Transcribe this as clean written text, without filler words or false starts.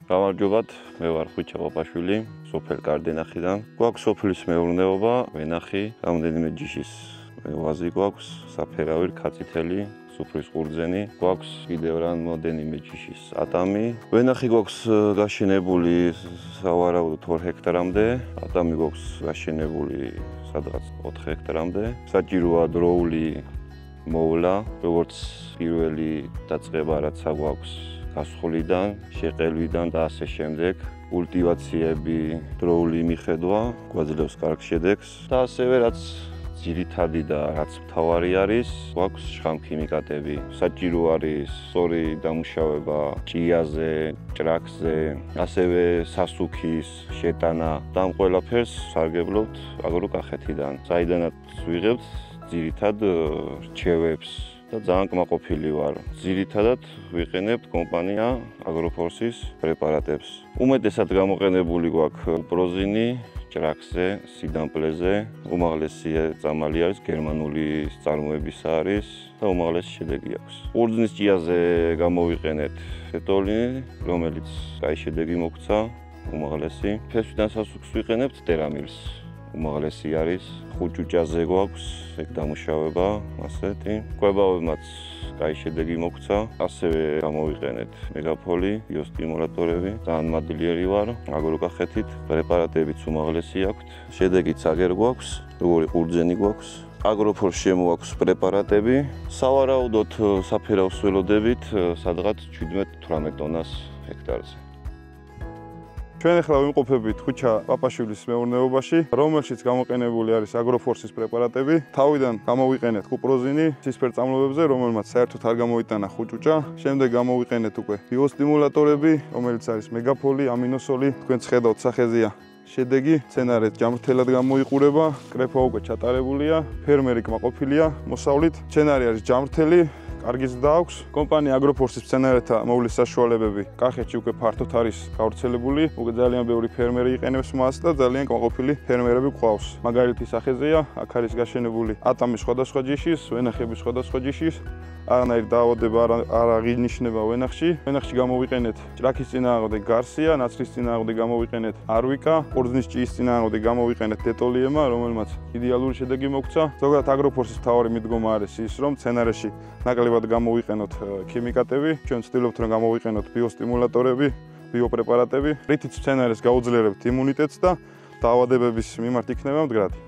გამარჯობათ, მე ვარ ხვიჩა პაპაშვილი, სოფელ კარდენახიდან. გვაქვს სოფლის მეურნეობა, ვენახი, რამდენიმე ჯიშის ვაზი გვაქვს, საფერავი, რქაწითელი, სუფრის ყურძენი, გვაქვს კიდევ რამდენიმე ჯიშის ატამი. ვენახი გვაქვს გაშენებული სავარაუდოდ 2 ჰექტარამდე, ატამი გვაქვს გაშენებული სადღაც 4 ჰექტარამდე. საჭიროა დროული მოვლა, როგორც პირველი დაწყება რაც გვაქვს გასხლიდან, შეყელვიდან და ასე შემდეგ. კულტივაციები დროული მიხედვა გვაძლევს კარგ შედეგს და ასევე რაც ძირითადი და რაც მთავარი არის, გვაქვს შხამქიმიკატები. საჭირო არის სწორი დამუშავება ჭიაზე, ჭრაკზე, ასევე სასუქის შეტანა და ამ ყველაფერს სარგებლობთ აგროკახეთიდან, საიდანაც ვიღებთ ძირითად რჩევებს. და ძალიან კმაყოფილი ვარ. ძირითადად ვიყენებთ კომპანია აგროფორსის პრეპარატებს. უმეტესად გამოყენებული გვაქვს პროზინი, ჭრაკზე, სიდამპლეზე. უმაღლესი წამალი არის გერმანული წარმოების არის და უმაღლესი შედეგი აქვს. ყურძნის ჭიაზე გამოვიყენეთ ფეტოლინი, რომელიც კაი შედეგი მოგვცა, უმაღლესი. ფესვიდან სასუქს ვიყენებთ ტერამილს. უმაღლესი არის. ხუჭუჭაზე გვაქვს ეგ დამუშავება, ასეთი. კვებავებმაც კაი შედეგი მოგვცა. ასევე გამოვიყენეთ მეგაფოლი, ბიოსტიმულატორები. ძალიან მადლიერი ვარ აგროკახეთით. პრეპარატებიც უმაღლესი აქვთ. შედეგიც აგერ გვაქვს, როგორი ყურძენი გვაქვს. აგროფორს შემოაქვს პრეპარატები. სავარაუდოდ საფერავს ველოდებით სადღაც 17-18 ტონას ჰექტარზე. ჩვენ ახლა ვიმყოფებით ხვიჩა პაპაშვილის მეურნეობაში, რომელშიც გამოყენებული არის აგროფორსის პრეპარატები. თავიდან გამოვიყენეთ კუპროზინი ცისფერწამლობებზე, რომელმაც საერთოდ არ გამოიტანა ხუჭუჭა. შემდეგ გამოვიყენეთ უკვე ბიოსტიმულატორები, რომელიც არის მეგაფოლი, ამინოსოლი. თქვენც ხედავთ სახეზეა შედეგი, მცენარე ჯამრთელად გამოიყურება, კრეფა უკვე ჩატარებულია, ფერმერი კმაყოფილია მოსავლით. მცენარე არის ჯამრთელი. კარგი ზრდა აქვს. კომპანია აგროფორსის მცენარეთა მოვლის საშუალებები კახეთში უკვე ფართოდ არის გავრცელებული. უკვე ძალიან ბევრი ფერმერი იყენებს მას და ძალიან კმაყოფილი ფერმერები გვყავს. მაგალითის სახეზეა, აქ არის გაშენებული ატამის სხვადასხვა ჯიშის, ვენახების სხვადასხვა ჯიშის. არანაირი დაავადება არ აღინიშნება ვენახში. ვენახში გამოვიყენეთ ჭრაკის წინააღმდეგ გარსია, ნაცრის წინააღმდეგ გამოვიყენეთ არვიკა, ყურძნის ჭიის წინააღმდეგ გამოვიყენეთ დეტოლიემა, რომელმაც იდეალური შედეგი მოგვცა. ზოგადად აგროფორსის მთავარი მიდგომა არის ის, რომ მცენარეში ნაკლებად გამოვიყენოთ ქიმიკატები, ჩვენ ვცდილობთ რომ გამოვიყენოთ ბიოსტიმულატორები, ბიოპრეპარატები, რითიც მცენარეს გაუძლიერებთ იმუნიტეტს და დაავადებების მიმართ იქნება მდგრადი.